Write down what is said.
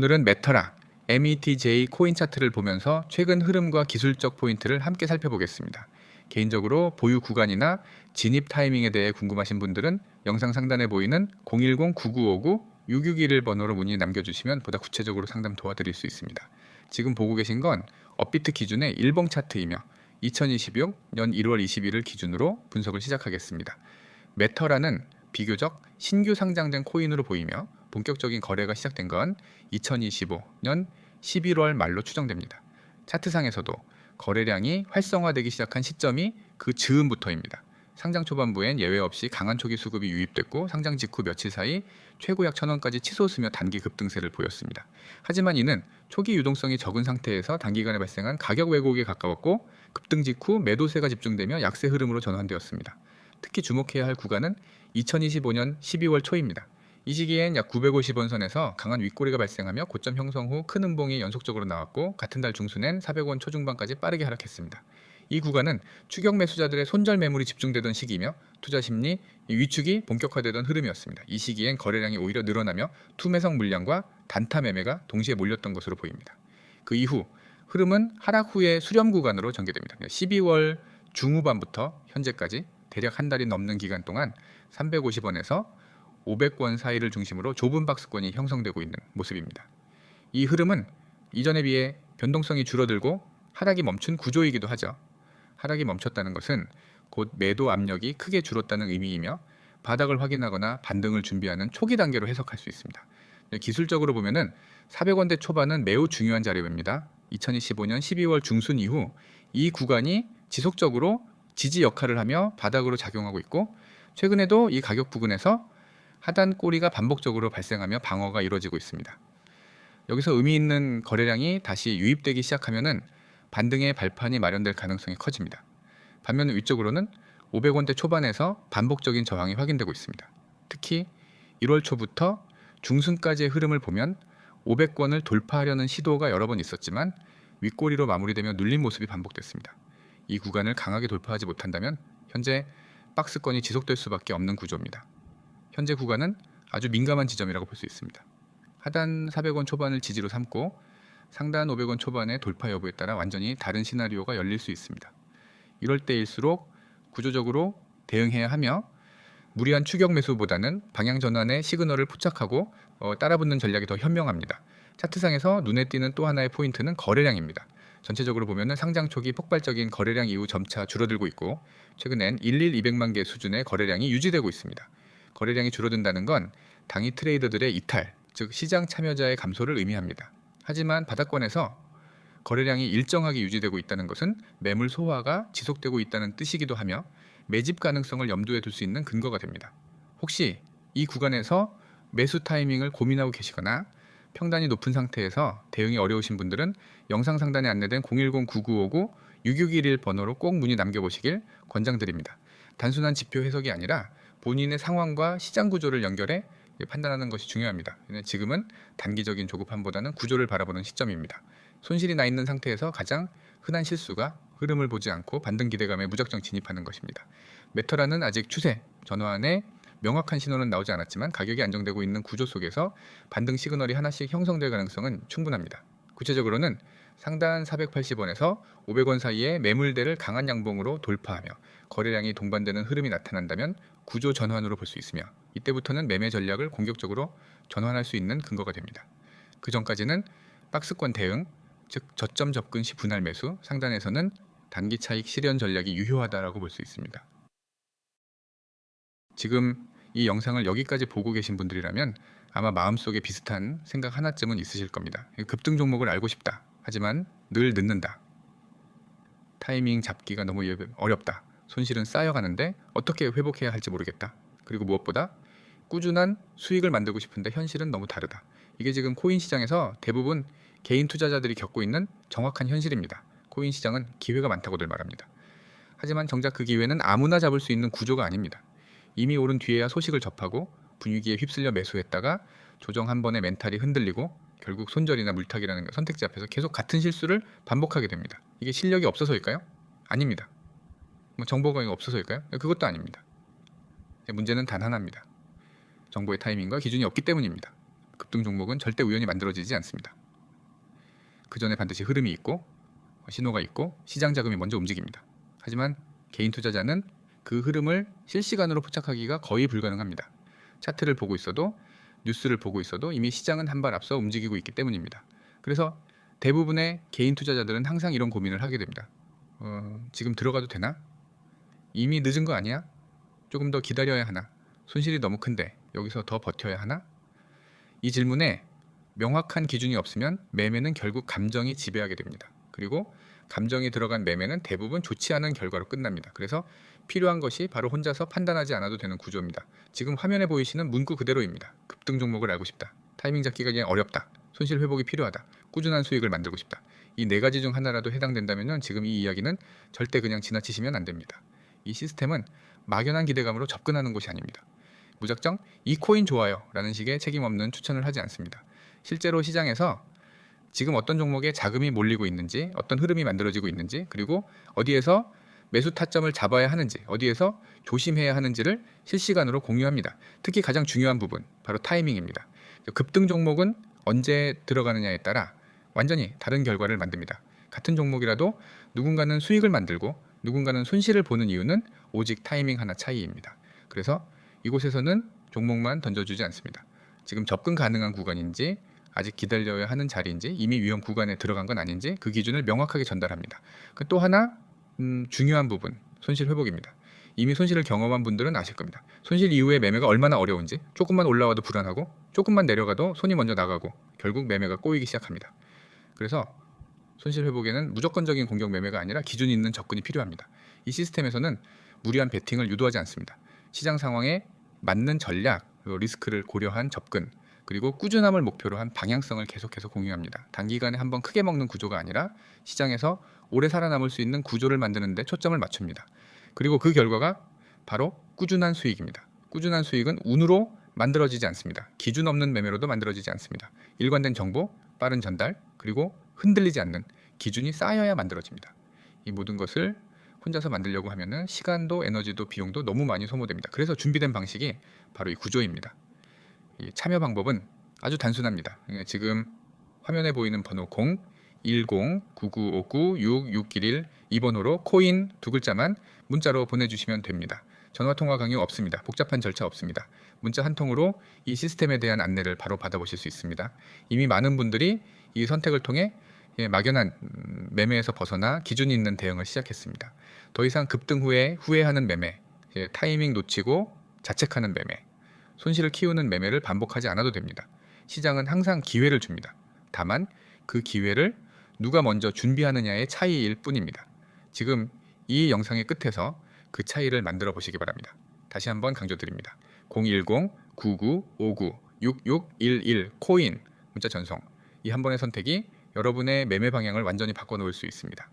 오늘은 메터라 METJ 코인 차트를 보면서 최근 흐름과 기술적 포인트를 함께 살펴보겠습니다. 개인적으로 보유 구간이나 진입 타이밍에 대해 궁금하신 분들은 영상 상단에 보이는 010-9959-6621 번호로 문의 남겨주시면 보다 구체적으로 상담 도와드릴 수 있습니다. 지금 보고 계신 건 업비트 기준의 일봉 차트이며 2026년 1월 20일을 기준으로 분석을 시작하겠습니다. 메터라는 비교적 신규 상장된 코인으로 보이며 본격적인 거래가 시작된 건 2025년 11월 말로 추정됩니다. 차트상에서도 거래량이 활성화되기 시작한 시점이 그 즈음부터입니다. 상장 초반부엔 예외 없이 강한 초기 수급이 유입됐고 상장 직후 며칠 사이 최고 약 1,000원까지 치솟으며 단기 급등세를 보였습니다. 하지만 이는 초기 유동성이 적은 상태에서 단기간에 발생한 가격 왜곡에 가까웠고 급등 직후 매도세가 집중되며 약세 흐름으로 전환되었습니다. 특히 주목해야 할 구간은 2025년 12월 초입니다. 이 시기엔 약 950원 선에서 강한 윗꼬리가 발생하며 고점 형성 후 큰 음봉이 연속적으로 나왔고 같은 달 중순엔 400원 초중반까지 빠르게 하락했습니다. 이 구간은 추격 매수자들의 손절 매물이 집중되던 시기이며 투자 심리 위축이 본격화되던 흐름이었습니다. 이 시기엔 거래량이 오히려 늘어나며 투매성 물량과 단타 매매가 동시에 몰렸던 것으로 보입니다. 그 이후 흐름은 하락 후에 수렴 구간으로 전개됩니다. 12월 중후반부터 현재까지 대략 한 달이 넘는 기간 동안 350원에서 500원 사이를 중심으로 좁은 박스권이 형성되고 있는 모습입니다. 이 흐름은 이전에 비해 변동성이 줄어들고 하락이 멈춘 구조이기도 하죠. 하락이 멈췄다는 것은 곧 매도 압력이 크게 줄었다는 의미이며 바닥을 확인하거나 반등을 준비하는 초기 단계로 해석할 수 있습니다. 기술적으로 보면은 400원대 초반은 매우 중요한 자리입니다. 2025년 12월 중순 이후 이 구간이 지속적으로 지지 역할을 하며 바닥으로 작용하고 있고 최근에도 이 가격 부근에서 하단 꼬리가 반복적으로 발생하며 방어가 이루어지고 있습니다. 여기서 의미 있는 거래량이 다시 유입되기 시작하면은 반등의 발판이 마련될 가능성이 커집니다. 반면 위쪽으로는 500원대 초반에서 반복적인 저항이 확인되고 있습니다. 특히 1월 초부터 중순까지의 흐름을 보면 500원을 돌파하려는 시도가 여러 번 있었지만 윗꼬리로 마무리되며 눌린 모습이 반복됐습니다. 이 구간을 강하게 돌파하지 못한다면 현재 박스권이 지속될 수밖에 없는 구조입니다. 현재 구간은 아주 민감한 지점이라고 볼 수 있습니다. 하단 400원 초반을 지지로 삼고 상단 500원 초반의 돌파 여부에 따라 완전히 다른 시나리오가 열릴 수 있습니다. 이럴 때일수록 구조적으로 대응해야 하며 무리한 추격 매수보다는 방향 전환의 시그널을 포착하고 따라붙는 전략이 더 현명합니다. 차트상에서 눈에 띄는 또 하나의 포인트는 거래량입니다. 전체적으로 보면 상장 초기 폭발적인 거래량 이후 점차 줄어들고 있고 최근엔 200만 개 수준의 거래량이 유지되고 있습니다. 거래량이 줄어든다는 건 당일 트레이더들의 이탈, 즉 시장 참여자의 감소를 의미합니다. 하지만 바닥권에서 거래량이 일정하게 유지되고 있다는 것은 매물 소화가 지속되고 있다는 뜻이기도 하며 매집 가능성을 염두에 둘 수 있는 근거가 됩니다. 혹시 이 구간에서 매수 타이밍을 고민하고 계시거나 평단이 높은 상태에서 대응이 어려우신 분들은 영상 상단에 안내된 010-9959-6611 번호로 꼭 문의 남겨보시길 권장드립니다. 단순한 지표 해석이 아니라 본인의 상황과 시장 구조를 연결해 판단하는 것이 중요합니다. 지금은 단기적인 조급함보다는 구조를 바라보는 시점입니다. 손실이 나 있는 상태에서 가장 흔한 실수가 흐름을 보지 않고 반등 기대감에 무작정 진입하는 것입니다. 메터라는 아직 추세, 전환에 명확한 신호는 나오지 않았지만 가격이 안정되고 있는 구조 속에서 반등 시그널이 하나씩 형성될 가능성은 충분합니다. 구체적으로는 상단 480원에서 500원 사이의 매물대를 강한 양봉으로 돌파하며 거래량이 동반되는 흐름이 나타난다면 구조 전환으로 볼 수 있으며 이때부터는 매매 전략을 공격적으로 전환할 수 있는 근거가 됩니다. 그 전까지는 박스권 대응, 즉 저점 접근 시 분할 매수, 상단에서는 단기 차익 실현 전략이 유효하다라고 볼 수 있습니다. 지금 이 영상을 여기까지 보고 계신 분들이라면 아마 마음속에 비슷한 생각 하나쯤은 있으실 겁니다. 급등 종목을 알고 싶다. 하지만 늘 늦는다. 타이밍 잡기가 너무 어렵다. 손실은 쌓여가는데 어떻게 회복해야 할지 모르겠다. 그리고 무엇보다 꾸준한 수익을 만들고 싶은데 현실은 너무 다르다. 이게 지금 코인 시장에서 대부분 개인 투자자들이 겪고 있는 정확한 현실입니다. 코인 시장은 기회가 많다고들 말합니다. 하지만 정작 그 기회는 아무나 잡을 수 있는 구조가 아닙니다. 이미 오른 뒤에야 소식을 접하고 분위기에 휩쓸려 매수했다가 조정 한 번에 멘탈이 흔들리고 결국 손절이나 물타기라는 선택지 앞에서 계속 같은 실수를 반복하게 됩니다. 이게 실력이 없어서일까요? 아닙니다. 정보가 없어서일까요? 그것도 아닙니다. 문제는 단 하나입니다. 정보의 타이밍과 기준이 없기 때문입니다. 급등 종목은 절대 우연히 만들어지지 않습니다. 그 전에 반드시 흐름이 있고 신호가 있고 시장 자금이 먼저 움직입니다. 하지만 개인 투자자는 그 흐름을 실시간으로 포착하기가 거의 불가능합니다. 차트를 보고 있어도 뉴스를 보고 있어도 이미 시장은 한 발 앞서 움직이고 있기 때문입니다. 그래서 대부분의 개인 투자자들은 항상 이런 고민을 하게 됩니다. 지금 들어가도 되나? 이미 늦은 거 아니야? 조금 더 기다려야 하나? 손실이 너무 큰데 여기서 더 버텨야 하나? 이 질문에 명확한 기준이 없으면 매매는 결국 감정이 지배하게 됩니다. 그리고 감정이 들어간 매매는 대부분 좋지 않은 결과로 끝납니다. 그래서 필요한 것이 바로 혼자서 판단하지 않아도 되는 구조입니다. 지금 화면에 보이시는 문구 그대로입니다. 급등 종목을 알고 싶다. 타이밍 잡기가 그냥 어렵다. 손실 회복이 필요하다. 꾸준한 수익을 만들고 싶다. 이 네 가지 중 하나라도 해당된다면 지금 이 이야기는 절대 그냥 지나치시면 안 됩니다. 이 시스템은 막연한 기대감으로 접근하는 것이 아닙니다. 무작정 이 코인 좋아요 라는 식의 책임 없는 추천을 하지 않습니다. 실제로 시장에서 지금 어떤 종목에 자금이 몰리고 있는지, 어떤 흐름이 만들어지고 있는지, 그리고 어디에서 매수 타점을 잡아야 하는지, 어디에서 조심해야 하는지를 실시간으로 공유합니다. 특히 가장 중요한 부분, 바로 타이밍입니다. 급등 종목은 언제 들어가느냐에 따라 완전히 다른 결과를 만듭니다. 같은 종목이라도 누군가는 수익을 만들고 누군가는 손실을 보는 이유는 오직 타이밍 하나 차이입니다. 그래서 이곳에서는 종목만 던져주지 않습니다. 지금 접근 가능한 구간인지, 아직 기다려야 하는 자리인지, 이미 위험 구간에 들어간 건 아닌지 그 기준을 명확하게 전달합니다. 또 하나 중요한 부분, 손실 회복입니다. 이미 손실을 경험한 분들은 아실 겁니다. 손실 이후에 매매가 얼마나 어려운지, 조금만 올라와도 불안하고 조금만 내려가도 손이 먼저 나가고 결국 매매가 꼬이기 시작합니다. 그래서 손실 회복에는 무조건적인 공격 매매가 아니라 기준이 있는 접근이 필요합니다. 이 시스템에서는 무리한 베팅을 유도하지 않습니다. 시장 상황에 맞는 전략, 그리고 리스크를 고려한 접근, 그리고 꾸준함을 목표로 한 방향성을 계속해서 공유합니다. 단기간에 한번 크게 먹는 구조가 아니라 시장에서 오래 살아남을 수 있는 구조를 만드는 데 초점을 맞춥니다. 그리고 그 결과가 바로 꾸준한 수익입니다. 꾸준한 수익은 운으로 만들어지지 않습니다. 기준 없는 매매로도 만들어지지 않습니다. 일관된 정보, 빠른 전달, 그리고 흔들리지 않는 기준이 쌓여야 만들어집니다. 이 모든 것을 혼자서 만들려고 하면은 시간도 에너지도 비용도 너무 많이 소모됩니다. 그래서 준비된 방식이 바로 이 구조입니다. 이 참여 방법은 아주 단순합니다. 지금 화면에 보이는 번호 010-9959-6611 이 번호로 코인 두 글자만 문자로 보내주시면 됩니다. 전화통화 강요 없습니다. 복잡한 절차 없습니다. 문자 한 통으로 이 시스템에 대한 안내를 바로 받아보실 수 있습니다. 이미 많은 분들이 이 선택을 통해 막연한 매매에서 벗어나 기준이 있는 대응을 시작했습니다. 더 이상 급등 후에 후회하는 매매, 타이밍 놓치고 자책하는 매매, 손실을 키우는 매매를 반복하지 않아도 됩니다. 시장은 항상 기회를 줍니다. 다만 그 기회를 누가 먼저 준비하느냐의 차이일 뿐입니다. 지금 이 영상의 끝에서 그 차이를 만들어 보시기 바랍니다. 다시 한번 강조드립니다. 010-9959-6611 코인 문자 전송, 이 한 번의 선택이 여러분의 매매 방향을 완전히 바꿔놓을 수 있습니다.